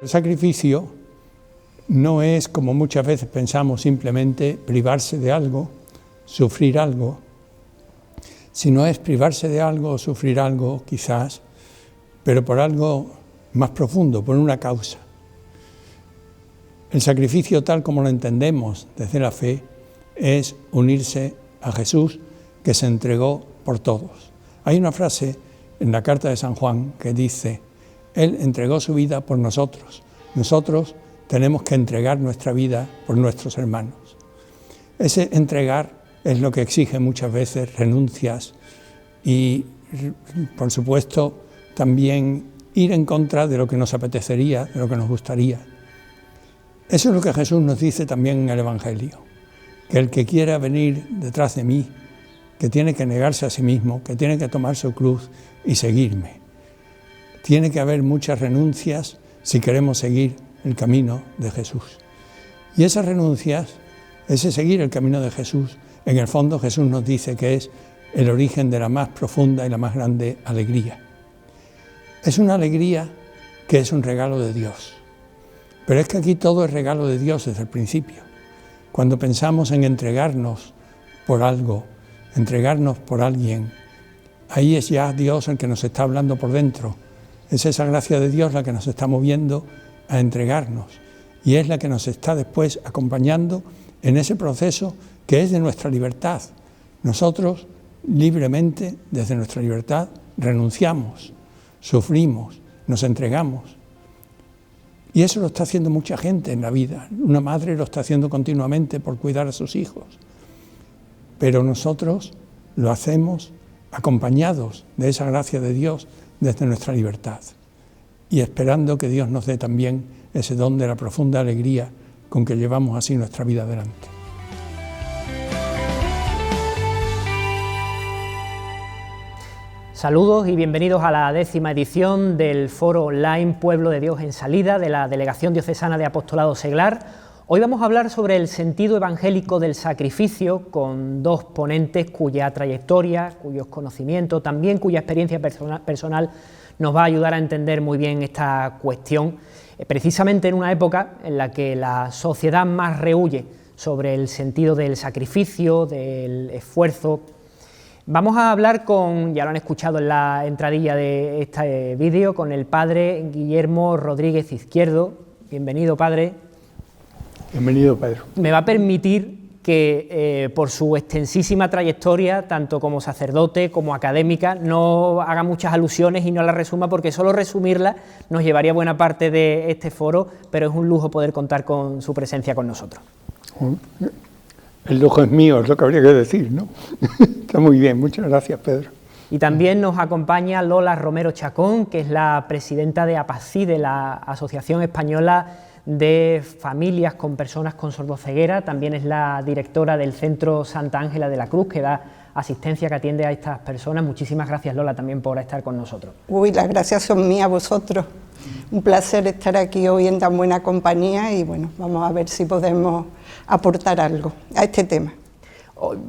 El sacrificio no es, como muchas veces pensamos, simplemente privarse de algo, sufrir algo, sino es privarse de algo o sufrir algo, quizás, pero por algo más profundo, por una causa. El sacrificio, tal como lo entendemos desde la fe, es unirse a Jesús, que se entregó por todos. Hay una frase en la carta de San Juan que dice: Él entregó su vida por nosotros. Nosotros tenemos que entregar nuestra vida por nuestros hermanos. Ese entregar es lo que exige muchas veces renuncias y, por supuesto, también ir en contra de lo que nos apetecería, de lo que nos gustaría. Eso es lo que Jesús nos dice también en el Evangelio, que el que quiera venir detrás de mí, que tiene que negarse a sí mismo, que tiene que tomar su cruz y seguirme. Tiene que haber muchas renuncias si queremos seguir el camino de Jesús. Y esas renuncias, ese seguir el camino de Jesús, en el fondo Jesús nos dice que es el origen de la más profunda y la más grande alegría. Es una alegría que es un regalo de Dios. Pero es que aquí todo es regalo de Dios desde el principio. Cuando pensamos en entregarnos por algo, entregarnos por alguien, ahí es ya Dios el que nos está hablando por dentro. Es esa gracia de Dios la que nos está moviendo a entregarnos y es la que nos está después acompañando en ese proceso que es de nuestra libertad. Nosotros libremente, desde nuestra libertad, renunciamos, sufrimos, nos entregamos. Y eso lo está haciendo mucha gente en la vida. Una madre lo está haciendo continuamente por cuidar a sus hijos. Pero nosotros lo hacemos acompañados de esa gracia de Dios desde nuestra libertad y esperando que Dios nos dé también ese don de la profunda alegría con que llevamos así nuestra vida adelante. Saludos y bienvenidos a la 10ª edición del foro online Pueblo de Dios en Salida de la Delegación Diocesana de Apostolado Seglar. Hoy vamos a hablar sobre el sentido evangélico del sacrificio con dos ponentes cuya trayectoria, cuyos conocimientos, también cuya experiencia personal nos va a ayudar a entender muy bien esta cuestión, precisamente en una época en la que la sociedad más rehúye sobre el sentido del sacrificio, del esfuerzo. Vamos a hablar con, ya lo han escuchado en la entradilla de este vídeo, con el padre Guillermo Rodríguez Izquierdo. Bienvenido, padre. Bienvenido, Pedro. Me va a permitir que por su extensísima trayectoria, tanto como sacerdote como académica, no haga muchas alusiones y no las resuma, porque solo resumirla nos llevaría buena parte de este foro, pero es un lujo poder contar con su presencia con nosotros. El lujo es mío, es lo que habría que decir, ¿no? Está muy bien, muchas gracias, Pedro. Y también nos acompaña Lola Romero Chacón, que es la presidenta de APACI, de la Asociación Española de Familias con Personas con Sordoceguera. También es la directora del Centro Santa Ángela de la Cruz, que da asistencia, que atiende a estas personas. Muchísimas gracias, Lola, también por estar con nosotros. Uy, las gracias son mías a vosotros. Un placer estar aquí hoy en tan buena compañía y bueno, vamos a ver si podemos aportar algo a este tema.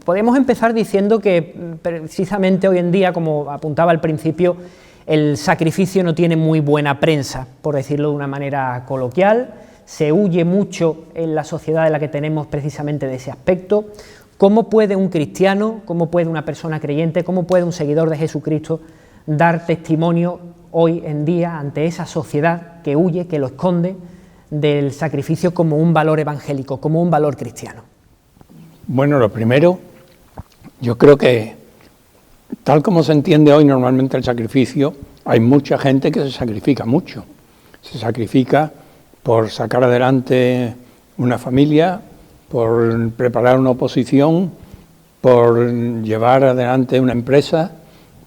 Podemos empezar diciendo que precisamente hoy en día, como apuntaba al principio, el sacrificio no tiene muy buena prensa, por decirlo de una manera coloquial. Se huye mucho en la sociedad en la que tenemos precisamente de ese aspecto. ¿Cómo puede un cristiano, cómo puede una persona creyente, cómo puede un seguidor de Jesucristo dar testimonio hoy en día ante esa sociedad que huye, que lo esconde, del sacrificio como un valor evangélico, como un valor cristiano? Bueno, lo primero, yo creo que tal como se entiende hoy normalmente el sacrificio, hay mucha gente que se sacrifica mucho. Se sacrifica por sacar adelante una familia, por preparar una oposición, por llevar adelante una empresa,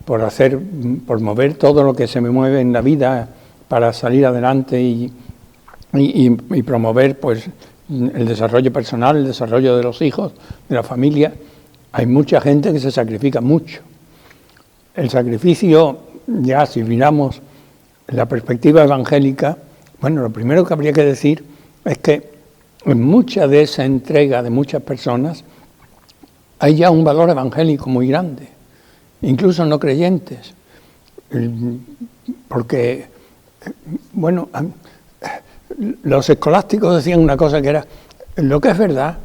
por mover todo lo que se me mueve en la vida para salir adelante y promover pues el desarrollo personal, el desarrollo de los hijos, de la familia. Hay mucha gente que se sacrifica mucho. El sacrificio, ya si miramos la perspectiva evangélica, bueno, lo primero que habría que decir es que en mucha de esa entrega de muchas personas hay ya un valor evangélico muy grande, incluso no creyentes, porque, bueno, los escolásticos decían una cosa que era, lo que es verdad,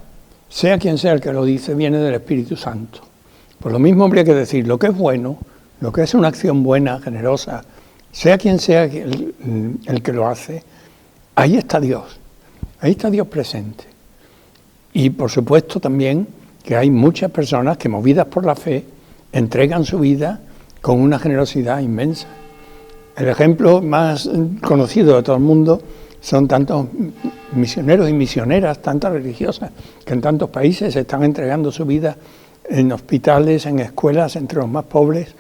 sea quien sea el que lo dice, viene del Espíritu Santo. Pues lo mismo habría que decir, lo que es bueno, lo que es una acción buena, generosa, sea quien sea el que lo hace, ahí está Dios presente. Y por supuesto también que hay muchas personas que, movidas por la fe, entregan su vida con una generosidad inmensa. El ejemplo más conocido de todo el mundo son tantos misioneros y misioneras, tantas religiosas, que en tantos países están entregando su vida en hospitales, en escuelas, entre los más pobres.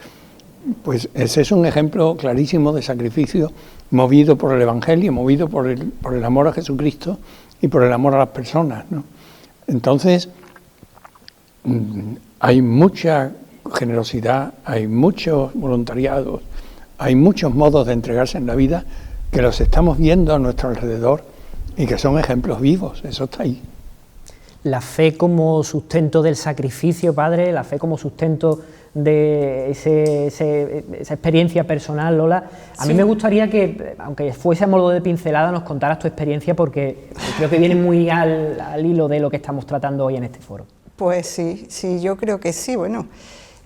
Pues ese es un ejemplo clarísimo de sacrificio movido por el Evangelio, movido por el amor a Jesucristo y por el amor a las personas, ¿no? Entonces, hay mucha generosidad, hay muchos voluntariados, hay muchos modos de entregarse en la vida que los estamos viendo a nuestro alrededor y que son ejemplos vivos, eso está ahí. La fe como sustento del sacrificio, Padre, la fe como sustento de esa experiencia personal, Lola. A mí me gustaría que, aunque fuese a modo de pincelada, nos contaras tu experiencia, porque creo que viene muy al hilo de lo que estamos tratando hoy en este foro. Pues sí, yo creo que sí. Bueno,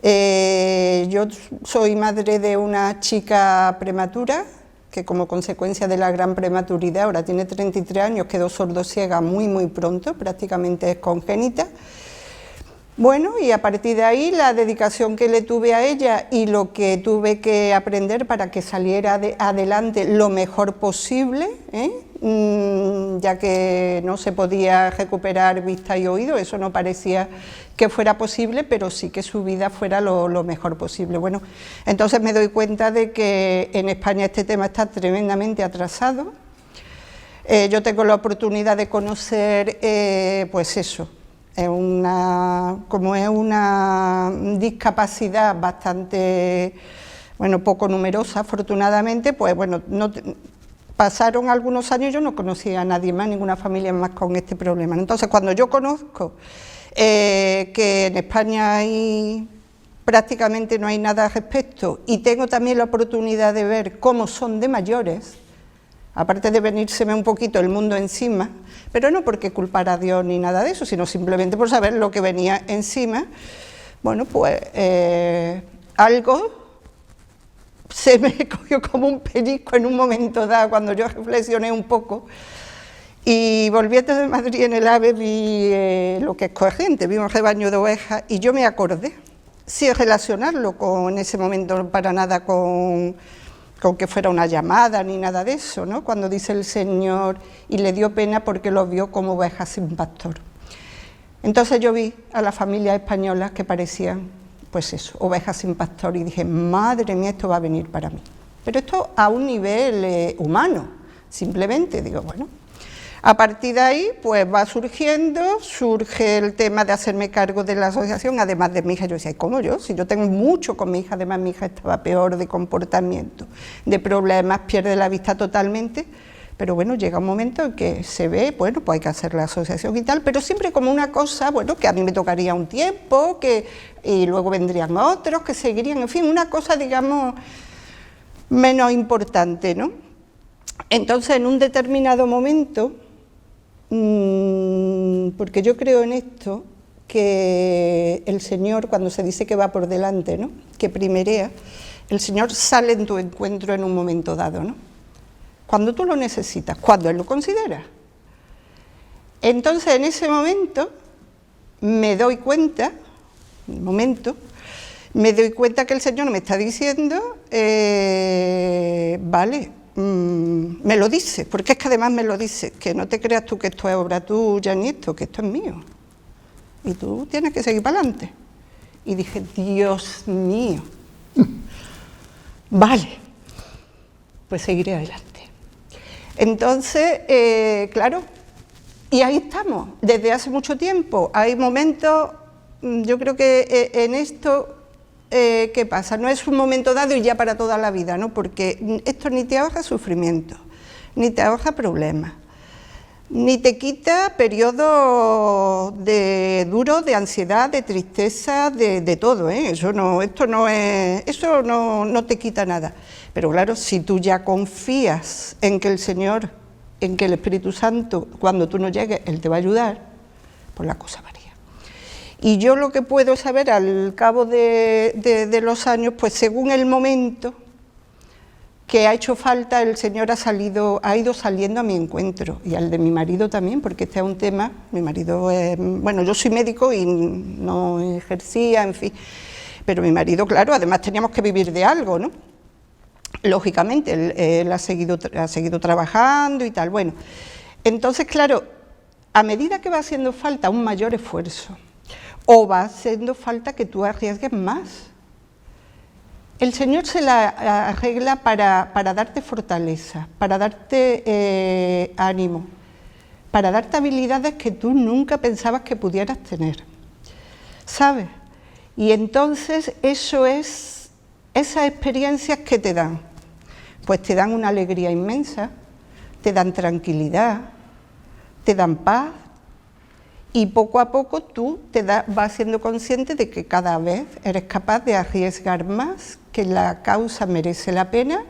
yo soy madre de una chica prematura, que como consecuencia de la gran prematuridad, ahora tiene 33 años, quedó sordosiega muy pronto, prácticamente es congénita. Bueno, y a partir de ahí la dedicación que le tuve a ella y lo que tuve que aprender para que saliera adelante lo mejor posible, ya que no se podía recuperar vista y oído, eso no parecía que fuera posible, pero sí que su vida fuera lo mejor posible. Bueno, entonces me doy cuenta de que en España este tema está tremendamente atrasado. Yo tengo la oportunidad de conocer, pues eso, como es una discapacidad bastante, bueno, poco numerosa, afortunadamente, pues bueno, pasaron algunos años, yo no conocía a nadie más, ninguna familia más con este problema. Entonces, cuando yo conozco que en España prácticamente no hay nada al respecto, y tengo también la oportunidad de ver cómo son de mayores, aparte de venírseme un poquito el mundo encima, pero no porque culpar a Dios ni nada de eso, sino simplemente por saber lo que venía encima, bueno, pues algo se me cogió como un pellizco en un momento dado, cuando yo reflexioné un poco, y volviendo de Madrid en el AVE vi lo que es Corrientes, vi un rebaño de ovejas, y yo me acordé, sin relacionarlo en ese momento para nada con que fuera una llamada ni nada de eso, ¿no? Cuando dice el Señor, y le dio pena porque los vio como ovejas sin pastor. Entonces yo vi a las familias españolas que parecían, pues eso, ovejas sin pastor, y dije, madre mía, esto va a venir para mí. Pero esto a un nivel humano, simplemente, digo, bueno. A partir de ahí, pues va surge el tema de hacerme cargo de la asociación, además de mi hija. Yo decía, ¿cómo yo? Si yo tengo mucho con mi hija, además mi hija estaba peor de comportamiento, de problemas, pierde la vista totalmente, pero bueno, llega un momento en que se ve, bueno, pues hay que hacer la asociación y tal, pero siempre como una cosa, bueno, que a mí me tocaría un tiempo, y luego vendrían otros, que seguirían, en fin, una cosa, digamos, menos importante, ¿no? Entonces, en un determinado momento, porque yo creo en esto, que el Señor, cuando se dice que va por delante, ¿no?, que primerea, el Señor sale en tu encuentro en un momento dado, ¿no?, cuando tú lo necesitas, cuando Él lo considera. Entonces, en ese momento, me doy cuenta que el Señor me está diciendo, vale, me lo dice, porque es que además me lo dice, que no te creas tú que esto es obra tuya ni esto, que esto es mío, y tú tienes que seguir para adelante. Y dije, Dios mío, vale, pues seguiré adelante. Entonces, claro, y ahí estamos, desde hace mucho tiempo. Hay momentos, yo creo que en esto, ¿qué pasa? No es un momento dado y ya para toda la vida, ¿no? Porque esto ni te ahorra sufrimiento, ni te ahorra problemas, ni te quita periodos duros de ansiedad, de tristeza, de todo, ¿eh? Eso no te quita nada. Pero claro, si tú ya confías en que el Señor en que el Espíritu Santo, cuando tú no llegues, Él te va a ayudar, pues la cosa varía. Y yo lo que puedo saber al cabo de los años, pues según el momento que ha hecho falta, el Señor ha ido saliendo a mi encuentro, y al de mi marido también, porque este es un tema, mi marido es, bueno, yo soy médico y no ejercía, en fin, pero mi marido, claro, además teníamos que vivir de algo, ¿no? Lógicamente, él ha seguido trabajando y tal, bueno, entonces, claro, a medida que va haciendo falta un mayor esfuerzo, o va haciendo falta que tú arriesgues más, el Señor se la arregla para darte fortaleza, para darte ánimo, para darte habilidades que tú nunca pensabas que pudieras tener, ¿sabes? Y entonces eso es, esas experiencias que te dan, pues te dan una alegría inmensa, te dan tranquilidad, te dan paz, y poco a poco tú vas siendo consciente de que cada vez eres capaz de arriesgar más, que la causa merece la pena,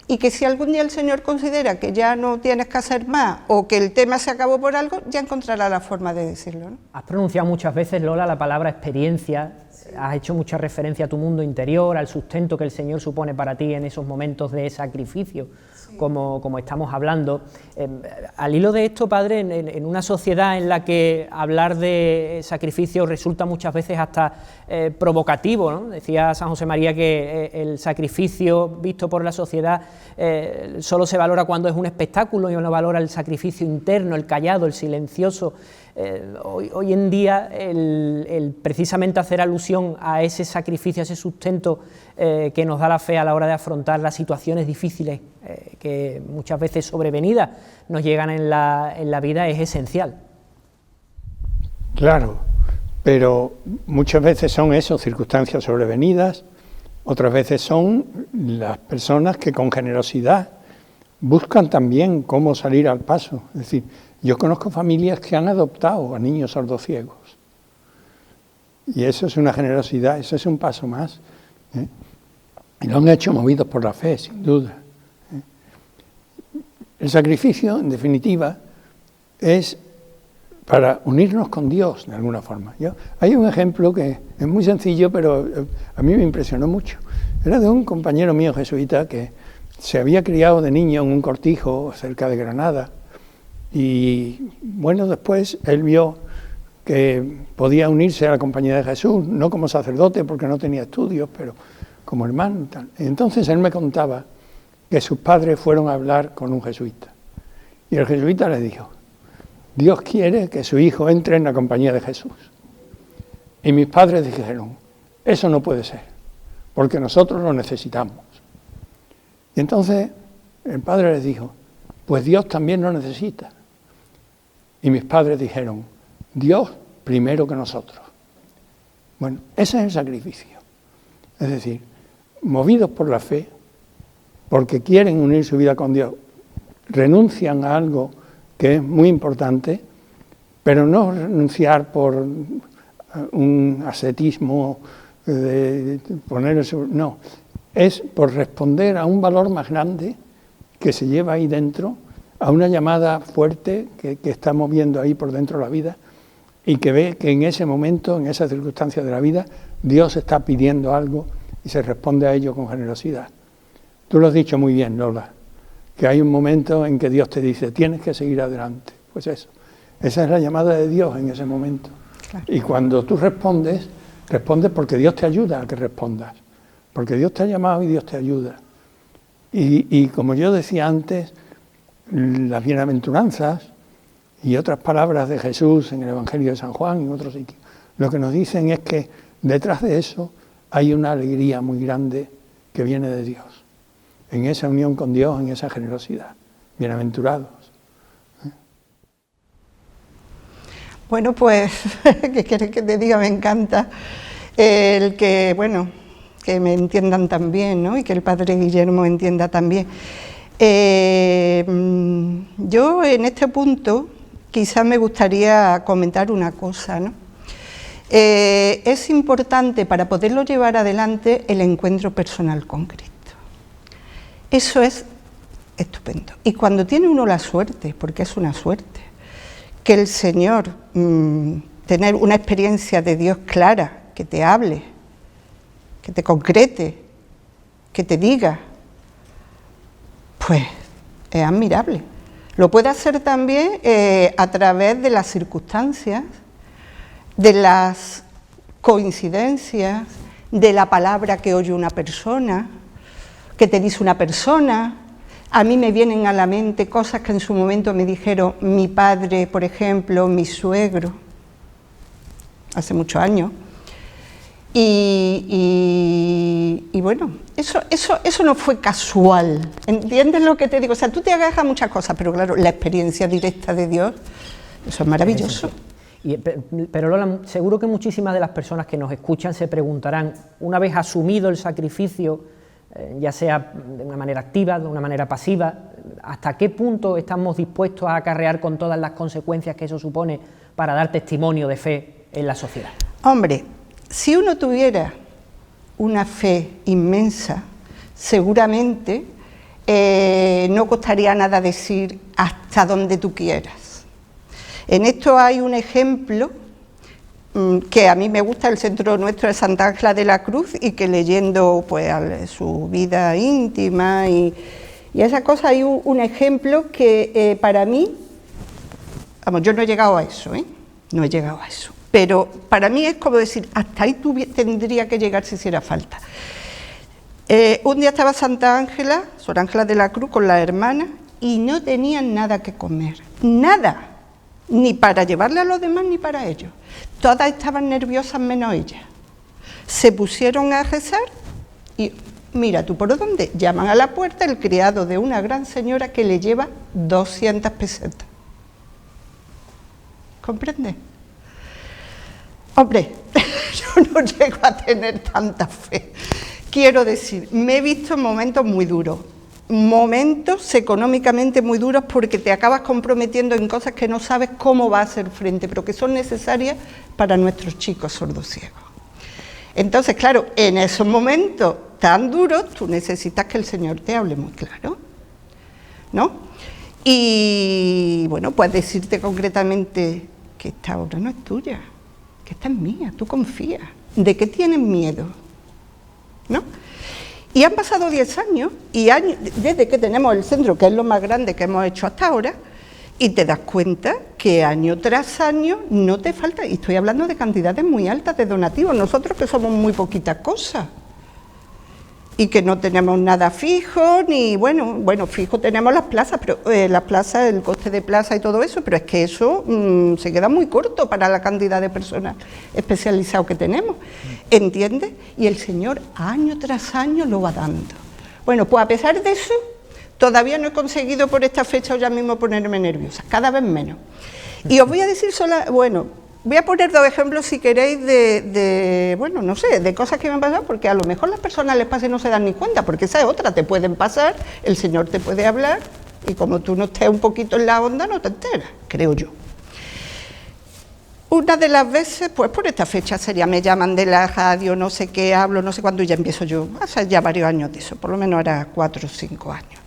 y que si algún día el Señor considera que ya no tienes que hacer más o que el tema se acabó por algo, ya encontrará la forma de decirlo, ¿no? Has pronunciado muchas veces, Lola, la palabra experiencia, has hecho mucha referencia a tu mundo interior, al sustento que el Señor supone para ti en esos momentos de sacrificio, como estamos hablando. Al hilo de esto, padre, en una sociedad en la que hablar de sacrificio resulta muchas veces hasta provocativo, ¿no? Decía San José María que el sacrificio visto por la sociedad solo se valora cuando es un espectáculo y no valora el sacrificio interno, el callado, el silencioso. Hoy en día el precisamente hacer alusión a ese sacrificio, a ese sustento que nos da la fe a la hora de afrontar las situaciones difíciles que muchas veces sobrevenidas nos llegan en la vida, es esencial. Claro, pero muchas veces son esas circunstancias sobrevenidas, otras veces son las personas que con generosidad buscan también cómo salir al paso. Es decir, yo conozco familias que han adoptado a niños sordociegos, y eso es una generosidad, eso es un paso más, ¿eh? Y lo han hecho movidos por la fe, sin duda. El sacrificio, en definitiva, es para unirnos con Dios, de alguna forma. Hay un ejemplo que es muy sencillo, pero a mí me impresionó mucho. Era de un compañero mío jesuita que se había criado de niño en un cortijo cerca de Granada, y bueno, después él vio que podía unirse a la Compañía de Jesús, no como sacerdote porque no tenía estudios, pero como hermano y tal. Entonces él me contaba que sus padres fueron a hablar con un jesuita, y el jesuita le dijo: Dios quiere que su hijo entre en la Compañía de Jesús. Y mis padres dijeron: eso no puede ser, porque nosotros lo necesitamos. Y entonces el padre les dijo: pues Dios también lo necesita. Y mis padres dijeron: Dios primero que nosotros. Bueno, ese es el sacrificio. Es decir, movidos por la fe, porque quieren unir su vida con Dios, renuncian a algo que es muy importante, pero no renunciar por un ascetismo de poner eso, no, es por responder a un valor más grande que se lleva ahí dentro, a una llamada fuerte que está moviendo ahí por dentro la vida, y que ve que en ese momento, en esa circunstancia de la vida, Dios está pidiendo algo y se responde a ello con generosidad. Tú lo has dicho muy bien, Lola, que hay un momento en que Dios te dice: tienes que seguir adelante. Pues eso, esa es la llamada de Dios en ese momento. Claro. Y cuando tú respondes porque Dios te ayuda a que respondas, porque Dios te ha llamado y Dios te ayuda. Y como yo decía antes, las bienaventuranzas y otras palabras de Jesús en el Evangelio de San Juan y en otros sitios, lo que nos dicen es que detrás de eso hay una alegría muy grande que viene de Dios, en esa unión con Dios, en esa generosidad. Bienaventurados. Bueno, pues, ¿qué quieres que te diga? Me encanta el que, bueno, que me entiendan también, ¿no? Y que el padre Guillermo entienda también. Yo en este punto quizás me gustaría comentar una cosa, ¿no? Es importante para poderlo llevar adelante el encuentro personal con Cristo. Eso es estupendo. Y cuando tiene uno la suerte, porque es una suerte, que el Señor, tener una experiencia de Dios clara, que te hable, que te concrete, que te diga, pues es admirable. Lo puede hacer también a través de las circunstancias, de las coincidencias, de la palabra que oye una persona, que te dice una persona. A mí me vienen a la mente cosas que en su momento me dijeron mi padre, por ejemplo, mi suegro, hace muchos años. Y bueno, eso no fue casual, ¿entiendes lo que te digo? O sea, tú te agarras a muchas cosas, pero claro, la experiencia directa de Dios, eso es maravilloso. Pero Lola, seguro que muchísimas de las personas que nos escuchan se preguntarán, una vez asumido el sacrificio, ya sea de una manera activa, de una manera pasiva, ¿hasta qué punto estamos dispuestos a acarrear con todas las consecuencias que eso supone para dar testimonio de fe en la sociedad? Hombre, si uno tuviera una fe inmensa, seguramente no costaría nada decir hasta donde tú quieras. En esto hay un ejemplo que a mí me gusta, el centro nuestro de Santa Ángela de la Cruz, y que leyendo pues su vida íntima y esa cosa, hay un ejemplo que para mí, vamos, yo no he llegado a eso, no he llegado a eso. Pero para mí es como decir, hasta ahí tendría que llegar si hiciera falta. Un día estaba Santa Ángela, Sor Ángela de la Cruz, con la hermana, y no tenían nada que comer, nada, ni para llevarle a los demás ni para ellos. Todas estaban nerviosas menos ella. Se pusieron a rezar y, mira tú por dónde, llaman a la puerta el criado de una gran señora que le lleva 200 pesetas. ¿Comprende? Hombre, yo no llego a tener tanta fe. Quiero decir, me he visto en momentos muy duros, momentos económicamente muy duros, porque te acabas comprometiendo en cosas que no sabes cómo va a hacer frente, pero que son necesarias para nuestros chicos sordociegos. Entonces, claro, en esos momentos tan duros, tú necesitas que el Señor te hable muy claro, ¿no? Y bueno, pues decirte concretamente que esta obra no es tuya, que esta es mía, tú confías. ¿De qué tienes miedo? ¿No? Y han pasado 10 años, desde que tenemos el centro, que es lo más grande que hemos hecho hasta ahora, y te das cuenta que año tras año no te falta, y estoy hablando de cantidades muy altas de donativos, nosotros que somos muy poquitas cosas, y que no tenemos nada fijo, ni bueno, fijo tenemos las plazas, pero las plazas, el coste de plaza y todo eso, pero es que eso se queda muy corto para la cantidad de personas especializadas que tenemos, ¿entiendes? Y el Señor año tras año lo va dando. Bueno, pues a pesar de eso, todavía no he conseguido por esta fecha ya mismo ponerme nerviosa, cada vez menos. Y os voy a decir voy a poner 2 ejemplos, si queréis, bueno, no sé, de cosas que me han pasado, porque a lo mejor las personas les pasa y no se dan ni cuenta, porque esa es otra, te pueden pasar, el Señor te puede hablar, y como tú no estés un poquito en la onda, no te enteras, creo yo. Una de las veces, pues por esta fecha sería, me llaman de la radio, no sé qué, hablo, no sé cuándo, y ya empiezo yo, hace ya varios años de eso, por lo menos ahora 4 o 5 años.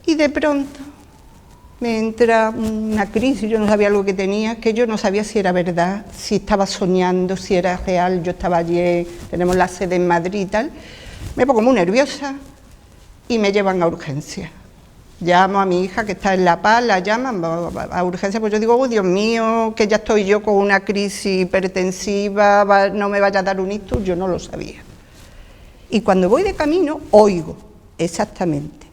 Y de pronto me entra una crisis, yo no sabía lo que tenía, que yo no sabía si era verdad, si estaba soñando, si era real. Yo estaba allí, tenemos la sede en Madrid y tal, me pongo muy nerviosa y me llevan a urgencia. Llamo a mi hija que está en La Paz, la llaman a urgencia, pues yo digo, oh Dios mío, que ya estoy yo con una crisis hipertensiva, no me vaya a dar un ictus, yo no lo sabía. Y cuando voy de camino, oigo exactamente,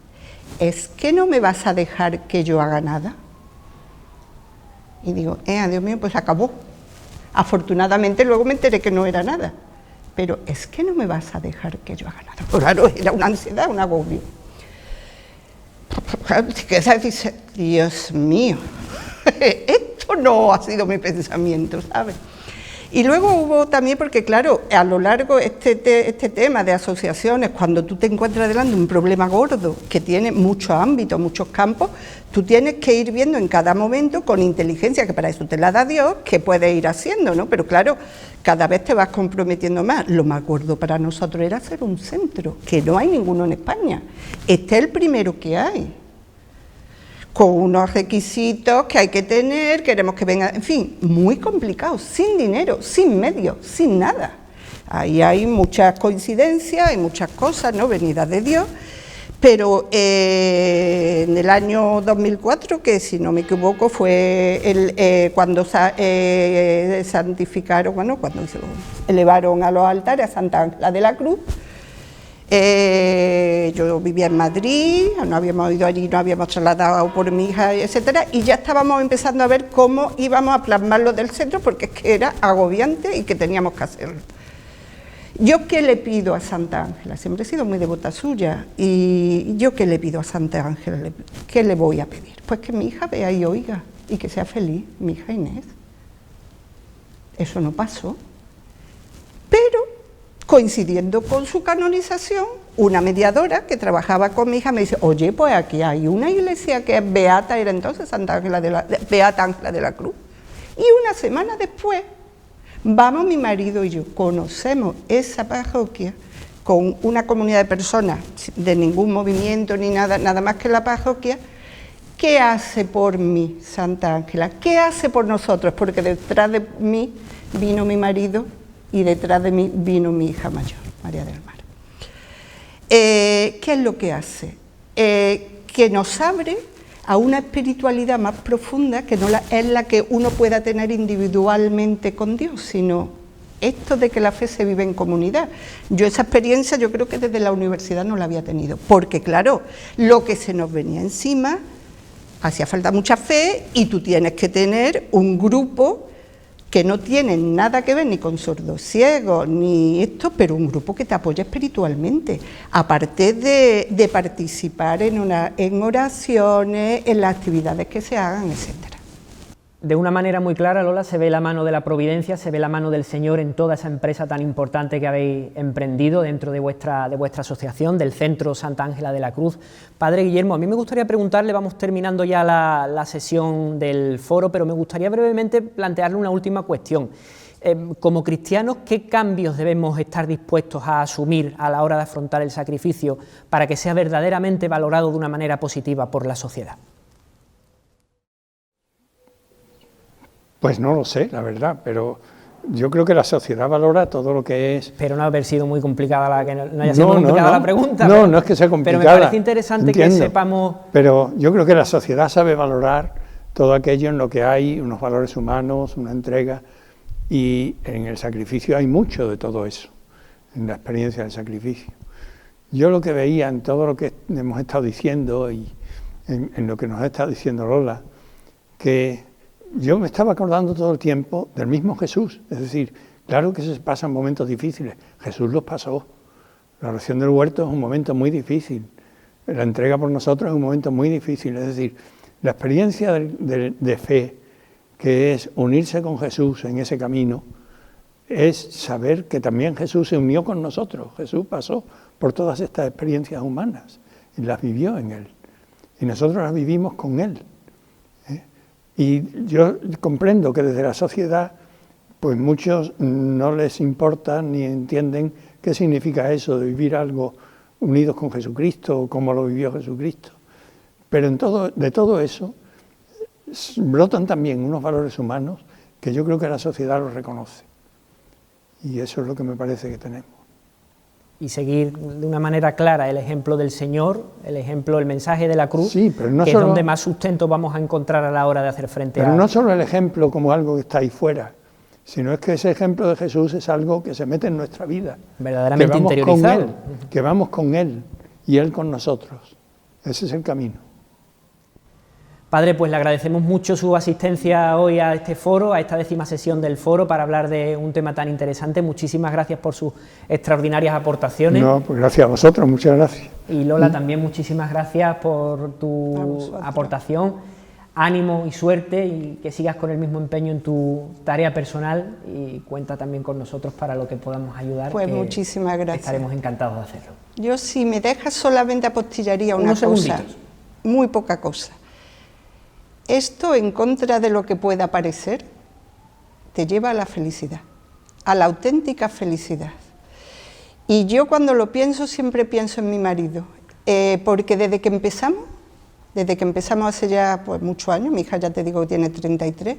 ¿es que no me vas a dejar que yo haga nada? Y digo, Dios mío, pues acabó. Afortunadamente luego me enteré que no era nada. Pero ¿es que no me vas a dejar que yo haga nada? Pues claro, era una ansiedad, un agobio. Dice, Dios mío, esto no ha sido mi pensamiento, ¿sabes? Y luego hubo también, porque claro, a lo largo este tema de asociaciones, cuando tú te encuentras delante de un problema gordo que tiene muchos ámbitos, muchos campos, tú tienes que ir viendo en cada momento con inteligencia, que para eso te la da Dios, qué puedes ir haciendo, ¿no? Pero claro, cada vez te vas comprometiendo más. Lo más gordo para nosotros era hacer un centro, que no hay ninguno en España. Este es el primero que hay, con unos requisitos que hay que tener, queremos que venga, en fin, muy complicado, sin dinero, sin medios, sin nada. Ahí hay muchas coincidencias, hay muchas cosas, ¿no?, venidas de Dios, pero en el año 2004, que si no me equivoco fue cuando santificaron, bueno, cuando se elevaron a los altares a Santa Ángela de la Cruz. Yo vivía en Madrid, no habíamos ido allí, no habíamos trasladado por mi hija, etcétera, y ya estábamos empezando a ver cómo íbamos a plasmarlo del centro, porque es que era agobiante y que teníamos que hacerlo. ¿Yo qué le pido a Santa Ángela? Siempre he sido muy devota suya, y ¿yo qué le pido a Santa Ángela? ¿Qué le voy a pedir? Pues que mi hija vea y oiga, y que sea feliz, mi hija Inés. Eso no pasó, pero coincidiendo con su canonización, una mediadora que trabajaba con mi hija me dice, oye, pues aquí hay una iglesia que es beata, era entonces Beata Ángela de la Cruz. Y una semana después, vamos mi marido y yo, conocemos esa parroquia con una comunidad de personas, de ningún movimiento ni nada, nada más que la parroquia. ¿Qué hace por mí Santa Ángela? ¿Qué hace por nosotros? Porque detrás de mí vino mi marido y detrás de mí vino mi hija mayor, María del Mar. ¿Qué es lo que hace? Que nos abre a una espiritualidad más profunda, que no es la que uno pueda tener individualmente con Dios, sino esto de que la fe se vive en comunidad. Yo esa experiencia, yo creo que desde la universidad no la había tenido, porque claro, lo que se nos venía encima, hacía falta mucha fe, y tú tienes que tener un grupo que no tienen nada que ver ni con sordos ciegos, ni esto, pero un grupo que te apoya espiritualmente, aparte de participar en oraciones, en las actividades que se hagan, etcétera. De una manera muy clara, Lola, se ve la mano de la providencia, se ve la mano del Señor en toda esa empresa tan importante que habéis emprendido dentro de vuestra asociación, del Centro Santa Ángela de la Cruz. Padre Guillermo, a mí me gustaría preguntarle, vamos terminando ya la sesión del foro, pero me gustaría brevemente plantearle una última cuestión. Como cristianos, ¿qué cambios debemos estar dispuestos a asumir a la hora de afrontar el sacrificio para que sea verdaderamente valorado de una manera positiva por la sociedad? Pues no lo sé, la verdad, pero yo creo que la sociedad valora todo lo que es... Pero no haber sido muy complicada no haya sido muy complicada la pregunta. No es que sea complicada. Pero me parece interesante que sepamos... Pero yo creo que la sociedad sabe valorar todo aquello en lo que hay, unos valores humanos, una entrega, y en el sacrificio hay mucho de todo eso, en la experiencia del sacrificio. Yo lo que veía en todo lo que hemos estado diciendo y en lo que nos ha estado diciendo Lola, que yo me estaba acordando todo el tiempo del mismo Jesús, es decir, claro que se pasan momentos difíciles, Jesús los pasó, la oración del huerto es un momento muy difícil, la entrega por nosotros es un momento muy difícil, es decir, la experiencia de fe, que es unirse con Jesús en ese camino, es saber que también Jesús se unió con nosotros, Jesús pasó por todas estas experiencias humanas y las vivió en Él, y nosotros las vivimos con Él. Y yo comprendo que desde la sociedad, pues muchos no les importa ni entienden qué significa eso de vivir algo unidos con Jesucristo o cómo lo vivió Jesucristo. Pero de todo eso brotan también unos valores humanos que yo creo que la sociedad los reconoce. Y eso es lo que me parece que tenemos. Y seguir de una manera clara el ejemplo del Señor, el mensaje de la cruz, sí, pero no que solo, es donde más sustento vamos a encontrar a la hora de hacer frente pero no solo el ejemplo como algo que está ahí fuera, sino es que ese ejemplo de Jesús es algo que se mete en nuestra vida. Verdaderamente interiorizado. Que vamos con Él y Él con nosotros. Ese es el camino. Padre, pues le agradecemos mucho su asistencia hoy a este foro, a esta 10ª sesión del foro, para hablar de un tema tan interesante. Muchísimas gracias por sus extraordinarias aportaciones. No, pues gracias a vosotros, muchas gracias. Y Lola, también muchísimas gracias por tu aportación. ánimo y suerte y que sigas con el mismo empeño en tu tarea personal y cuenta también con nosotros para lo que podamos ayudar. Pues muchísimas gracias. Estaremos encantados de hacerlo. Yo, si me dejas, solamente apostillaría una cosa, muy poca cosa. Esto, en contra de lo que pueda parecer, te lleva a la felicidad, a la auténtica felicidad. Y yo, cuando lo pienso, siempre pienso en mi marido, porque desde que empezamos hace ya pues, muchos años, mi hija ya te digo que tiene 33,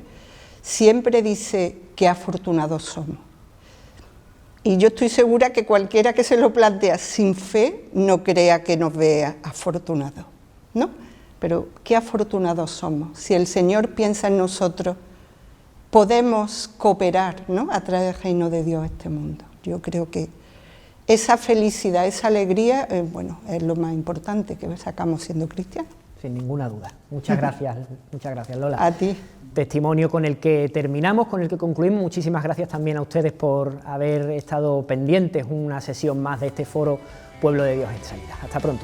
siempre dice qué afortunados somos. Y yo estoy segura que cualquiera que se lo plantea sin fe no crea que nos vea afortunados, ¿no? Pero qué afortunados somos. Si el Señor piensa en nosotros, podemos cooperar, ¿no?, a través del reino de Dios a este mundo. Yo creo que esa felicidad, esa alegría, bueno, es lo más importante que sacamos siendo cristianos. Sin ninguna duda. Muchas gracias Lola. A ti. Testimonio con el que terminamos, con el que concluimos. Muchísimas gracias también a ustedes por haber estado pendientes una sesión más de este foro Pueblo de Dios en Salida. Hasta pronto.